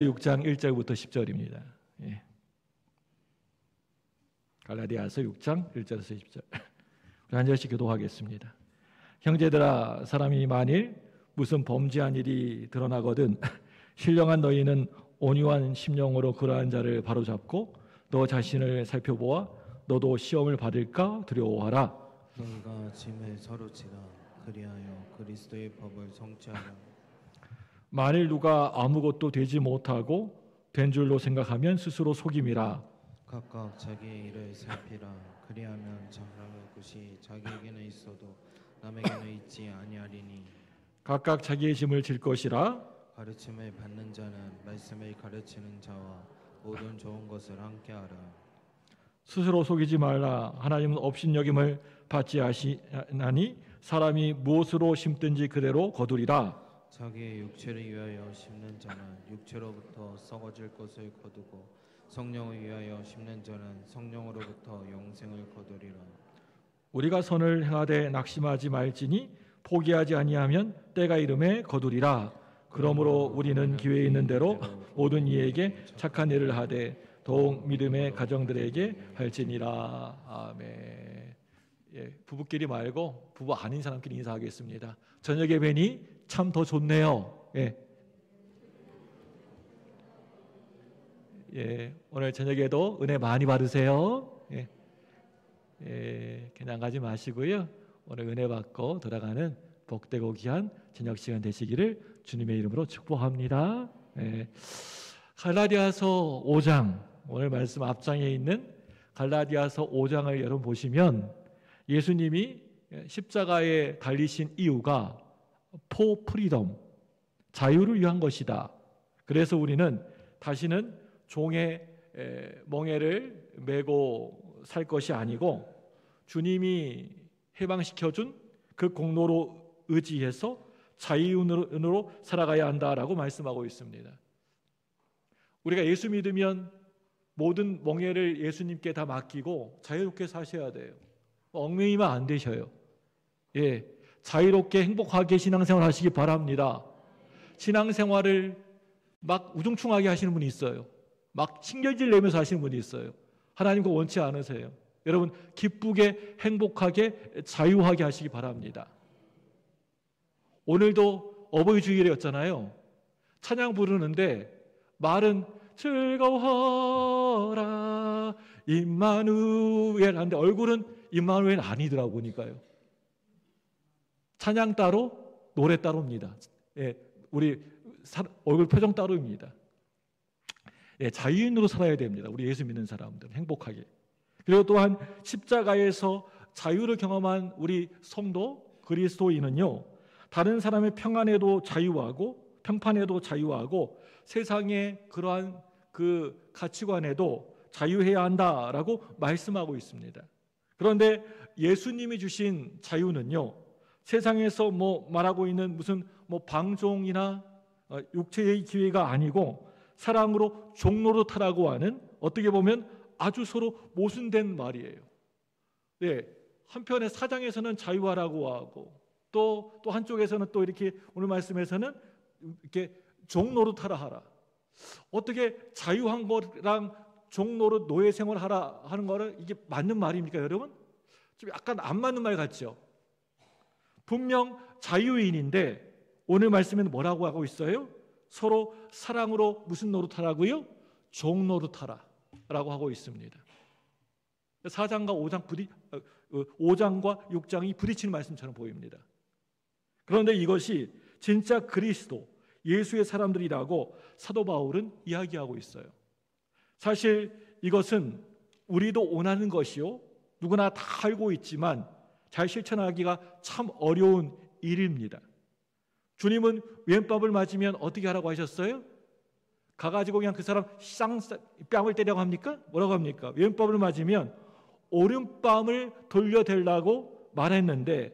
6장 1절부터 10절입니다. 예. 갈라디아서 6장 1절에서 10절. 우리 한 절씩 기도하겠습니다. 형제들아, 사람이 만일 무슨 범죄한 일이 드러나거든 신령한 너희는 온유한 심령으로 그러한 자를 바로잡고 너 자신을 살펴보아 너도 시험을 받을까 두려워하라. 너희가 짐에 서로지라 그리하여 그리스도의 법을 성취하라. 만일 누가 아무것도 되지 못하고 된 줄로 생각하면 스스로 속임이라. 각각 자기의 일을 살피라. 그리하면 잘할 것이 자기에게는 있어도 남에게는 있지 아니하리니. 각각 자기의 짐을 질 것이라. 가르침을 받는 자는 말씀을 가르치는 자와 모든 좋은 것을 함께하라. 스스로 속이지 말라. 하나님은 업신여김을 받지 아시나니 사람이 무엇으로 심든지 그대로 거두리라. 자기의 육체를 위하여 심는 자는 육체로부터 썩어질 것을 거두고 성령을 위하여 심는 자는 성령으로부터 영생을 거두리라. 우리가 선을 행하되 낙심하지 말지니 포기하지 아니하면 때가 이름에 거두리라. 그러므로 우리는 기회 있는 대로 모든 이에게 착한 일을 하되 더욱 믿음의 가정들에게 할지니라. 아멘. 예, 부부끼리 말고 부부 아닌 사람끼리 인사하겠습니다. 저녁에 뵈니 참 더 좋네요. 예. 예, 오늘 저녁에도 은혜 많이 받으세요. 예. 예, 그냥 가지 마시고요. 오늘 은혜 받고 돌아가는 복되고 귀한 저녁 시간 되시기를 주님의 이름으로 축복합니다. 예. 갈라디아서 5장, 오늘 말씀 앞장에 있는 갈라디아서 5장을 여러분 보시면 예수님이 십자가에 달리신 이유가 for freedom, 자유를 위한 것이다. 그래서 우리는 다시는 종의 멍에를 메고 살 것이 아니고 주님이 해방시켜준 그 공로로 의지해서 자유인으로 살아가야 한다라고 말씀하고 있습니다. 우리가 예수 믿으면 모든 멍에를 예수님께 다 맡기고 자유롭게 사셔야 돼요. 얽매이면 안 되셔요. 예, 자유롭게 행복하게 신앙생활 하시기 바랍니다. 신앙생활을 막 우중충하게 하시는 분이 있어요. 막 신경질 내면서 하시는 분이 있어요. 하나님 그거 원치 않으세요. 여러분 기쁘게 행복하게 자유하게 하시기 바랍니다. 오늘도 어버이 주일이었잖아요. 찬양 부르는데 말은 즐거워라 임마누엘 하는데 얼굴은 임마누엘 아니더라고 보니까요. 찬양 따로 노래 따로입니다. 예, 우리 얼굴 표정 따로입니다. 예, 자유인으로 살아야 됩니다. 우리 예수 믿는 사람들 행복하게. 그리고 또한 십자가에서 자유를 경험한 우리 성도 그리스도인은요, 다른 사람의 평안에도 자유하고 평판에도 자유하고 세상의 그러한 그 가치관에도 자유해야 한다라고 말씀하고 있습니다. 그런데 예수님이 주신 자유는요, 세상에서 말하고 있는 무슨 방종이나 육체의 기회가 아니고 사랑으로 종로로 타라고 하는 어떻게 보면 아주 서로 모순된 말이에요. 네, 한편에 사장에서는 자유하라고 하고 또 한쪽에서는 또 이렇게 오늘 말씀에서는 이렇게 종로로 타라 하라. 어떻게 자유한 거랑 종로로 노예 생활하라 하는 거는 이게 맞는 말입니까, 여러분? 좀 약간 안 맞는 말 같죠? 분명 자유인인데 오늘 말씀에는 뭐라고 하고 있어요? 서로 사랑으로 무슨 노릇하라고요? 종노릇하라 라고 하고 있습니다. 4장과 5장과 6장이 부딪히는 말씀처럼 보입니다. 그런데 이것이 진짜 그리스도 예수의 사람들이라고 사도 바울은 이야기하고 있어요. 사실 이것은 우리도 원하는 것이요, 누구나 다 알고 있지만 잘 실천하기가 참 어려운 일입니다. 주님은 왼밥을 맞으면 어떻게 하라고 하셨어요? 가가지고 그냥 그 사람 뺨을 때려고 합니까? 뭐라고 합니까? 왼밥을 맞으면 오른뺨을 돌려대려고 말했는데,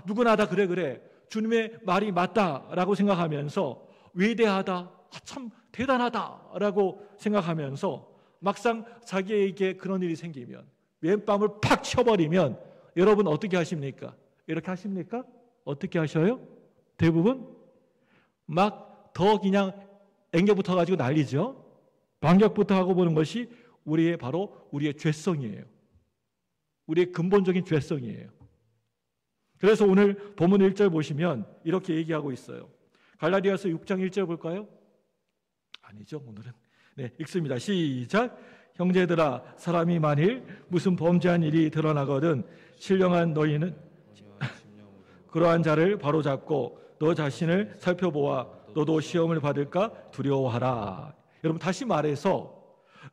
누구나 다 그래 주님의 말이 맞다라고 생각하면서 위대하다, 참 대단하다라고 생각하면서 막상 자기에게 그런 일이 생기면 왼뺨을 팍 쳐버리면 여러분 어떻게 하십니까? 이렇게 하십니까? 어떻게 하셔요? 대부분 막 더 그냥 앵겨붙어 가지고 난리죠. 반격부터 하고 보는 것이 바로 우리의 죄성이에요. 우리의 근본적인 죄성이에요. 그래서 오늘 본문 1절 보시면 이렇게 얘기하고 있어요. 갈라디아서 6장 1절 볼까요? 아니죠, 오늘은. 네, 읽습니다. 시작. 형제들아, 사람이 만일 무슨 범죄한 일이 드러나거든 신령한 너희는 그러한 자를 바로잡고 너 자신을 살펴보아 너도 시험을 받을까 두려워하라. 여러분, 다시 말해서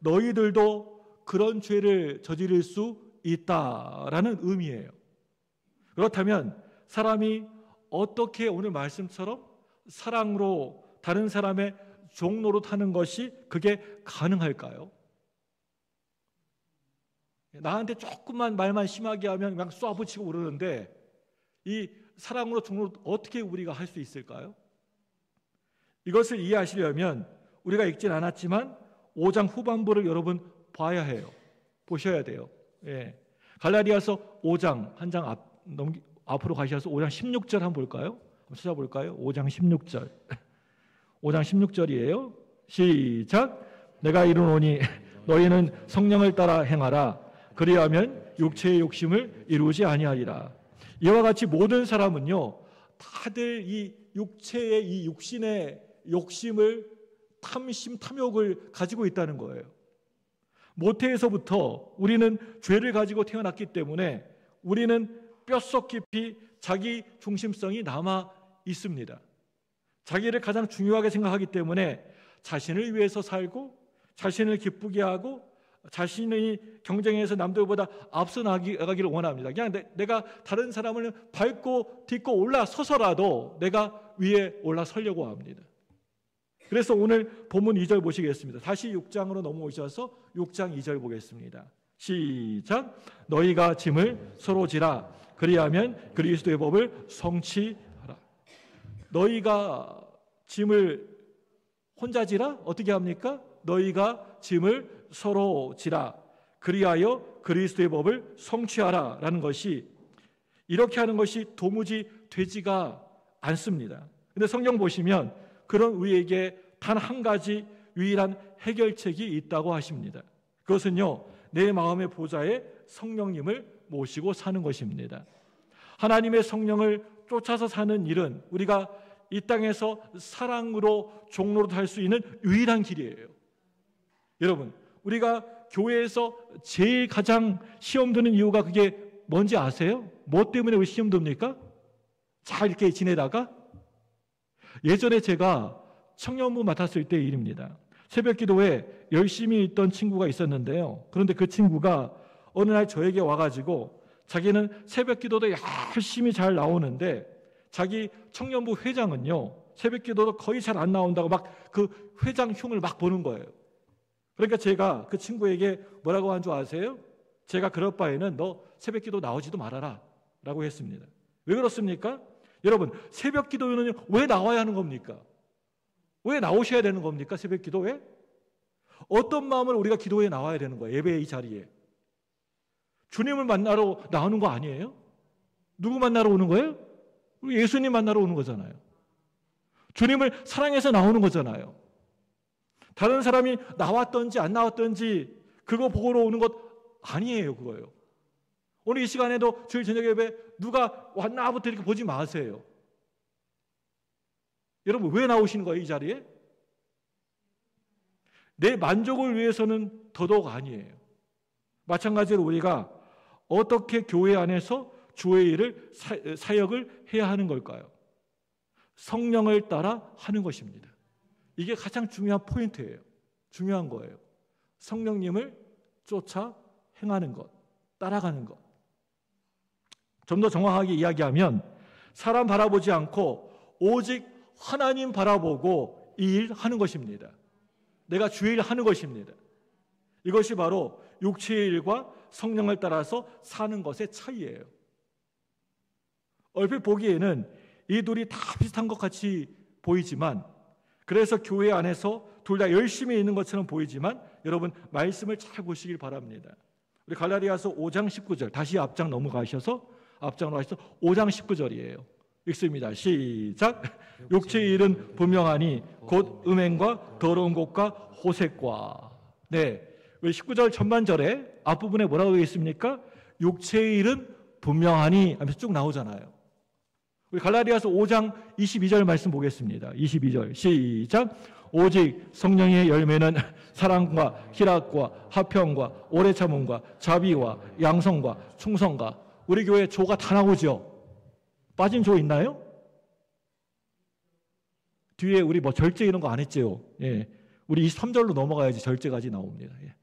너희들도 그런 죄를 저지를 수 있다라는 의미예요. 그렇다면 사람이 어떻게 오늘 말씀처럼 사랑으로 다른 사람의 종로로 타는 것이 그게 가능할까요? 나한테 조금만 말만 심하게 하면 그냥 쏴붙이고 그러는데 이 사랑으로 종로로 어떻게 우리가 할 수 있을까요? 이것을 이해하시려면 우리가 읽진 않았지만 5장 후반부를 여러분 봐야 해요. 보셔야 돼요. 예. 갈라디아서 5장 한 장 앞으로 가셔서 5장 16절 한번 볼까요? 한번 찾아볼까요? 5장 16절. 5장 16절이에요. 시작. 내가 이르노니 너희는 성령을 따라 행하라. 그리하면 육체의 욕심을 이루지 아니하리라. 이와 같이 모든 사람은요, 다들 이 육체의 이 육신의 욕심을 탐심, 탐욕을 가지고 있다는 거예요. 모태에서부터 우리는 죄를 가지고 태어났기 때문에 우리는 뼛속 깊이 자기 중심성이 남아 있습니다. 자기를 가장 중요하게 생각하기 때문에 자신을 위해서 살고 자신을 기쁘게 하고 자신의 경쟁에서 남들보다 앞서 나가기를 원합니다. 그냥 내가 다른 사람을 밟고 딛고 올라서서라도 내가 위에 올라서려고 합니다. 그래서 오늘 본문 2절 보시겠습니다. 다시 6장으로 넘어오셔서 6장 2절 보겠습니다. 시작. 너희가 짐을 서로 지라. 그리하면 그리스도의 법을 성취하라. 너희가 짐을 혼자 지라? 어떻게 합니까? 너희가 짐을 서로 지라. 그리하여 그리스도의 법을 성취하라 라는 것이, 이렇게 하는 것이 도무지 되지가 않습니다. 근데 성경 보시면 그런 우리에게 단 한 가지 유일한 해결책이 있다고 하십니다. 그것은요, 내 마음의 보좌에 성령님을 모시고 사는 것입니다. 하나님의 성령을 쫓아서 사는 일은 우리가 이 땅에서 사랑으로 종로로 할 수 있는 유일한 길이에요. 여러분, 우리가 교회에서 제일 가장 시험 드는 이유가 그게 뭔지 아세요? 뭐 때문에 우리 시험 듭니까? 잘 이렇게 지내다가? 예전에 제가 청년부 맡았을 때 일입니다. 새벽 기도에 열심히 있던 친구가 있었는데요. 그런데 그 친구가 어느 날 저에게 와가지고 자기는 새벽 기도도 열심히 잘 나오는데 자기 청년부 회장은요, 새벽 기도도 거의 잘 안 나온다고 막 그 회장 흉을 막 보는 거예요. 그러니까 제가 그 친구에게 뭐라고 한 줄 아세요? 제가 그럴 바에는 너 새벽 기도 나오지도 말아라 라고 했습니다. 왜 그렇습니까? 여러분, 새벽 기도는 왜 나와야 하는 겁니까? 왜 나오셔야 되는 겁니까? 새벽 기도에? 어떤 마음으로 우리가 기도에 나와야 되는 거예요? 예배의 이 자리에. 주님을 만나러 나오는 거 아니에요? 누구 만나러 오는 거예요? 우리 예수님 만나러 오는 거잖아요. 주님을 사랑해서 나오는 거잖아요. 다른 사람이 나왔던지 안 나왔던지 그거 보러 오는 것 아니에요. 그거예요. 오늘 이 시간에도 주일 저녁 예배 누가 왔나부터 이렇게 보지 마세요. 여러분, 왜 나오시는 거예요? 이 자리에? 내 만족을 위해서는 더더욱 아니에요. 마찬가지로 우리가 어떻게 교회 안에서 주의 일을 사역을 해야 하는 걸까요? 성령을 따라 하는 것입니다. 이게 가장 중요한 포인트예요. 중요한 거예요. 성령님을 쫓아 행하는 것, 따라가는 것. 좀 더 정확하게 이야기하면 사람 바라보지 않고 오직 하나님 바라보고 이 일 하는 것입니다. 내가 주의 일 하는 것입니다. 이것이 바로 육체의 일과 성령을 따라서 사는 것의 차이예요. 얼핏 보기에는 이 둘이 다 비슷한 것 같이 보이지만, 그래서 교회 안에서 둘 다 열심히 있는 것처럼 보이지만 여러분 말씀을 잘 보시길 바랍니다. 우리 갈라디아서 5장 19절 다시 앞장 넘어가셔서 앞장으로 하셔서 5장 19절이에요. 읽습니다. 시작. 육체의 일은 분명하니 곧 음행과 더러운 것과 호색과. 네, 우리 19절 전반절에 앞부분에 뭐라고 되어 있습니까? 육체의 일은 분명하니 하면서 쭉 나오잖아요. 우리 갈라디아서 5장 22절 말씀 보겠습니다. 22절 시작. 오직 성령의 열매는 사랑과 희락과 화평과 오래 참음과 자비와 양성과 충성과. 우리 교회 조가 다 나오죠. 빠진 조 있나요? 뒤에 우리 뭐 절제 이런 거 안 했죠. 예. 우리 23절로 넘어가야지 절제까지 나옵니다. 예.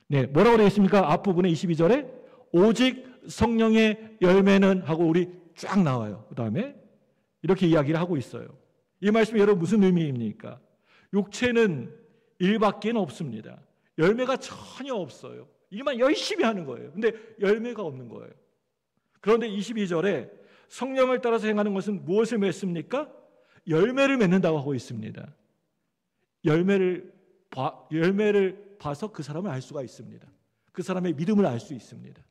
네, 뭐라고 되어 있습니까? 앞부분에 22절에 오직 성령의 열매는 하고 우리 쫙 나와요. 그 다음에 이렇게 이야기를 하고 있어요. 이 말씀이 여러분 무슨 의미입니까? 육체는 일밖에 없습니다. 열매가 전혀 없어요. 일만 열심히 하는 거예요. 근데 열매가 없는 거예요. 그런데 22절에 성령을 따라서 행하는 것은 무엇을 맺습니까? 열매를 맺는다고 하고 있습니다. 열매를 봐서 그 사람을 알 수가 있습니다. 그 사람의 믿음을 알 수 있습니다.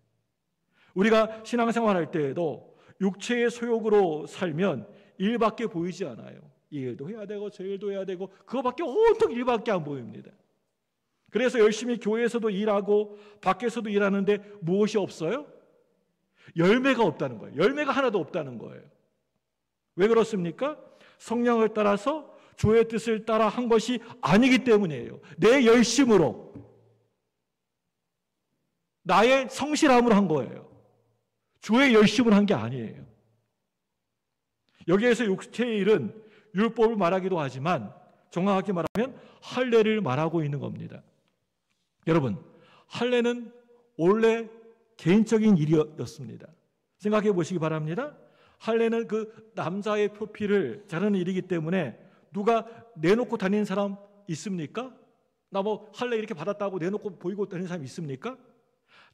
우리가 신앙생활할 때에도 육체의 소욕으로 살면 일밖에 보이지 않아요. 이 일도 해야 되고 저 일도 해야 되고 그거밖에 온통 일밖에 안 보입니다. 그래서 열심히 교회에서도 일하고 밖에서도 일하는데 무엇이 없어요? 열매가 없다는 거예요. 열매가 하나도 없다는 거예요. 왜 그렇습니까? 성령을 따라서 주의 뜻을 따라 한 것이 아니기 때문이에요. 내 열심으로, 나의 성실함으로 한 거예요. 주의 열심을 한 게 아니에요. 여기에서 육체의 일은 율법을 말하기도 하지만 정확하게 말하면 할례를 말하고 있는 겁니다. 여러분, 할례는 원래 개인적인 일이었습니다. 생각해 보시기 바랍니다. 할례는 그 남자의 표피를 자르는 일이기 때문에 누가 내놓고 다니는 사람 있습니까? 나 뭐 할례 이렇게 받았다고 내놓고 보이고 다니는 사람 있습니까?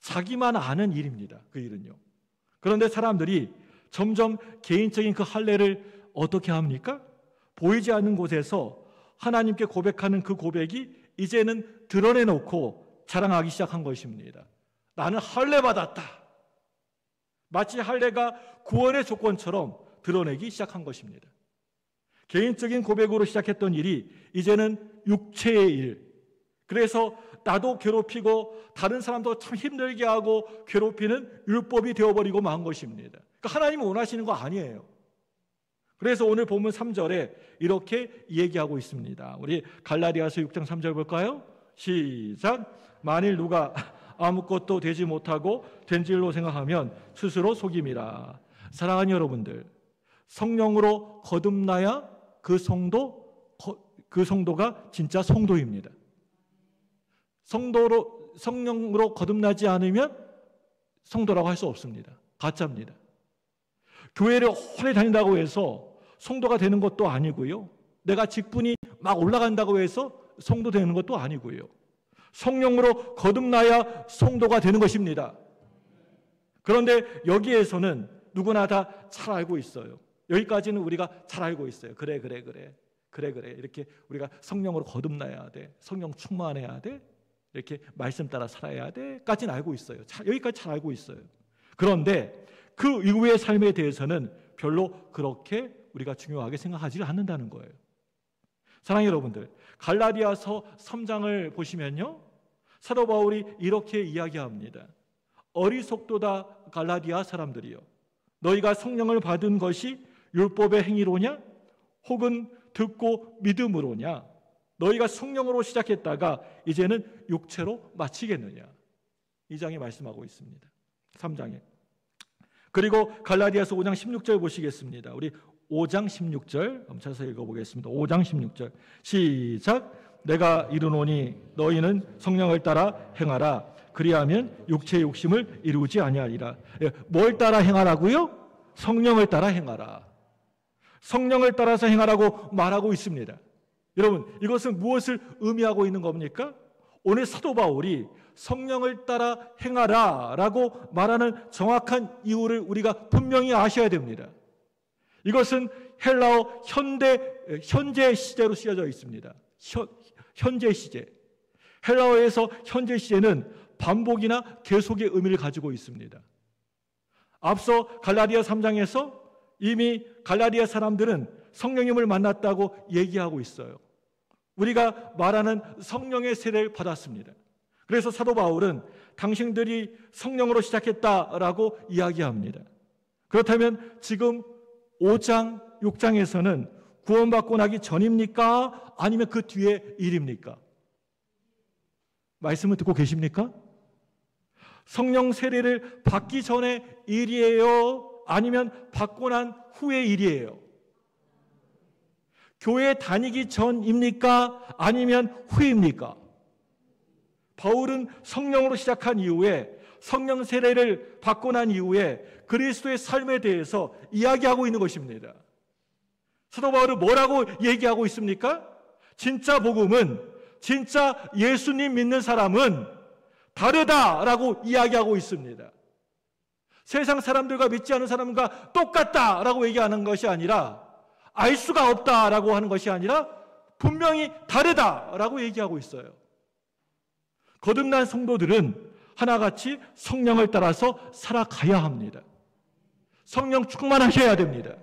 자기만 아는 일입니다. 그 일은요. 그런데 사람들이 점점 개인적인 그 할례를 어떻게 합니까? 보이지 않는 곳에서 하나님께 고백하는 그 고백이 이제는 드러내놓고 자랑하기 시작한 것입니다. 나는 할례 받았다. 마치 할례가 구원의 조건처럼 드러내기 시작한 것입니다. 개인적인 고백으로 시작했던 일이 이제는 육체의 일. 그래서 나도 괴롭히고 다른 사람도 참 힘들게 하고 괴롭히는 율법이 되어버리고 만 것입니다. 그러니까 하나님이 원하시는 거 아니에요. 그래서 오늘 본문 3절에 이렇게 얘기하고 있습니다. 우리 갈라디아서 6장 3절 볼까요? 시작. 만일 누가 아무것도 되지 못하고 된 줄로 생각하면 스스로 속임이라. 사랑하는 여러분들, 성령으로 거듭나야 그 성도가 진짜 성도입니다. 성령으로 거듭나지 않으면 성도라고 할 수 없습니다. 가짜입니다. 교회를 오래 다닌다고 해서 성도가 되는 것도 아니고요. 내가 직분이 막 올라간다고 해서 성도 되는 것도 아니고요. 성령으로 거듭나야 성도가 되는 것입니다. 그런데 여기에서는 누구나 다 잘 알고 있어요. 여기까지는 우리가 잘 알고 있어요. 그래 이렇게 우리가 성령으로 거듭나야 돼. 성령 충만해야 돼. 이렇게 말씀 따라 살아야 돼. 까지는 알고 있어요. 여기까지 잘 알고 있어요. 그런데 그 이후의 삶에 대해서는 별로 그렇게 우리가 중요하게 생각하지 않는다는 거예요. 사랑하는 여러분들, 갈라디아서 3장을 보시면요, 사도 바울이 이렇게 이야기합니다. 어리석도다 갈라디아 사람들이여, 너희가 성령을 받은 것이 율법의 행위로냐 혹은 듣고 믿음으로냐? 너희가 성령으로 시작했다가 이제는 육체로 마치겠느냐? 이 장에 말씀하고 있습니다. 3장에. 그리고 갈라디아서 5장 16절 보시겠습니다. 우리 5장 16절 한번 찾아서 읽어보겠습니다. 5장 16절 시작. 내가 이르노니 너희는 성령을 따라 행하라. 그리하면 육체의 욕심을 이루지 아니하리라. 뭘 따라 행하라고요? 성령을 따라 행하라. 성령을 따라서 행하라고 말하고 있습니다. 여러분, 이것은 무엇을 의미하고 있는 겁니까? 오늘 사도 바울이 성령을 따라 행하라 라고 말하는 정확한 이유를 우리가 분명히 아셔야 됩니다. 이것은 헬라어 현재 시제로 쓰여져 있습니다. 현재 시제. 헬라어에서 현재 시제는 반복이나 계속의 의미를 가지고 있습니다. 앞서 갈라디아 3장에서 이미 갈라디아 사람들은 성령님을 만났다고 얘기하고 있어요. 우리가 말하는 성령의 세례를 받았습니다. 그래서 사도 바울은 당신들이 성령으로 시작했다라고 이야기합니다. 그렇다면 지금 5장, 6장에서는 구원받고 나기 전입니까? 아니면 그 뒤에 일입니까? 말씀을 듣고 계십니까? 성령 세례를 받기 전에 일이에요? 아니면 받고 난 후의 일이에요? 교회 다니기 전입니까? 아니면 후입니까? 바울은 성령으로 시작한 이후에 성령 세례를 받고 난 이후에 그리스도의 삶에 대해서 이야기하고 있는 것입니다. 사도 바울은 뭐라고 얘기하고 있습니까? 진짜 복음은, 진짜 예수님 믿는 사람은 다르다라고 이야기하고 있습니다. 세상 사람들과 믿지 않은 사람과 똑같다라고 얘기하는 것이 아니라, 알 수가 없다라고 하는 것이 아니라 분명히 다르다라고 얘기하고 있어요. 거듭난 성도들은 하나같이 성령을 따라서 살아가야 합니다. 성령 충만하셔야 됩니다.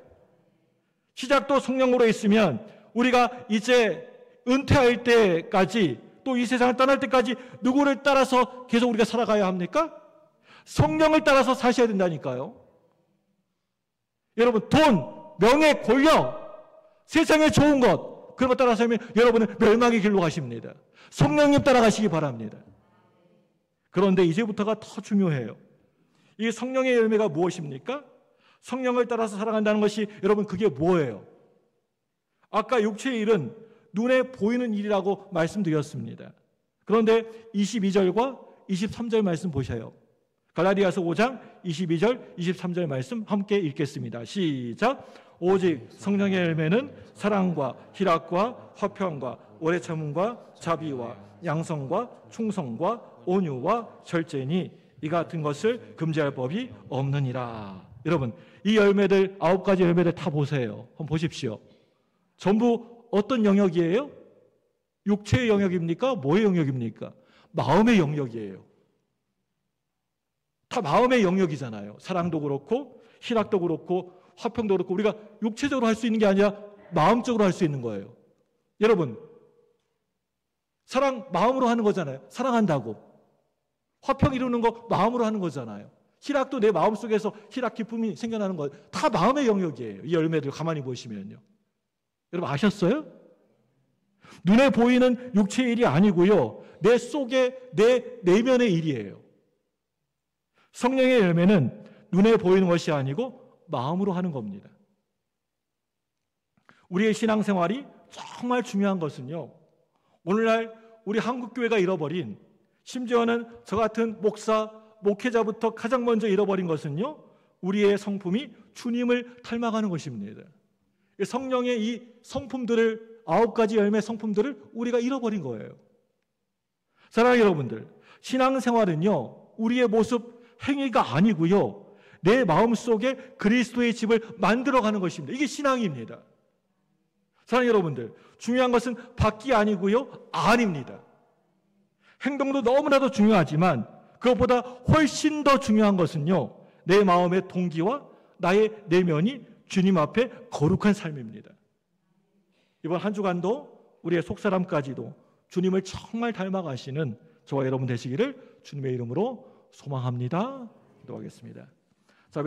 시작도 성령으로 있으면 우리가 이제 은퇴할 때까지, 또 이 세상을 떠날 때까지 누구를 따라서 계속 우리가 살아가야 합니까? 성령을 따라서 사셔야 된다니까요. 여러분, 돈, 명예, 권력, 세상의 좋은 것, 그런 것 따라서 하면 여러분은 멸망의 길로 가십니다. 성령님 따라가시기 바랍니다. 그런데 이제부터가 더 중요해요. 이 성령의 열매가 무엇입니까? 성령을 따라서 살아간다는 것이, 여러분, 그게 뭐예요? 아까 육체의 일은 눈에 보이는 일이라고 말씀드렸습니다. 그런데 22절과 23절 말씀 보셔요. 갈라디아서 5장 22절, 23절 말씀 함께 읽겠습니다. 시작. 오직 성령의 열매는 사랑과 희락과 화평과 오래 참음과 자비와 양성과 충성과 온유와 절제니 이 같은 것을 금지할 법이 없느니라. 여러분, 이 열매들, 9가지 열매들 다 보세요. 한번 보십시오. 전부 어떤 영역이에요? 육체의 영역입니까? 뭐의 영역입니까? 마음의 영역이에요. 다 마음의 영역이잖아요. 사랑도 그렇고 희락도 그렇고 화평도 그렇고, 우리가 육체적으로 할 수 있는 게 아니라 마음적으로 할 수 있는 거예요. 여러분, 사랑 마음으로 하는 거잖아요. 사랑한다고. 화평 이루는 거 마음으로 하는 거잖아요. 희락도 내 마음속에서 희락 기쁨이 생겨나는 거예요. 다 마음의 영역이에요. 이 열매들 가만히 보시면요. 여러분 아셨어요? 눈에 보이는 육체의 일이 아니고요, 내 속에, 내 내면의 일이에요. 성령의 열매는 눈에 보이는 것이 아니고 마음으로 하는 겁니다. 우리의 신앙생활이 정말 중요한 것은요, 오늘날 우리 한국교회가 잃어버린, 심지어는 저 같은 목사, 목회자부터 가장 먼저 잃어버린 것은요, 우리의 성품이 주님을 닮아가는 것입니다. 성령의 이 성품들을, 9가지 열매 성품들을 우리가 잃어버린 거예요. 사랑하는 여러분들, 신앙생활은요, 우리의 모습, 행위가 아니고요, 내 마음속에 그리스도의 집을 만들어가는 것입니다. 이게 신앙입니다. 사랑하는 여러분들, 중요한 것은 밖이 아니고요, 안입니다. 행동도 너무나도 중요하지만 그것보다 훨씬 더 중요한 것은요, 내 마음의 동기와 나의 내면이 주님 앞에 거룩한 삶입니다. 이번 한 주간도 우리의 속사람까지도 주님을 정말 닮아가시는 저와 여러분 되시기를 주님의 이름으로 소망합니다. 기도하겠습니다. 자,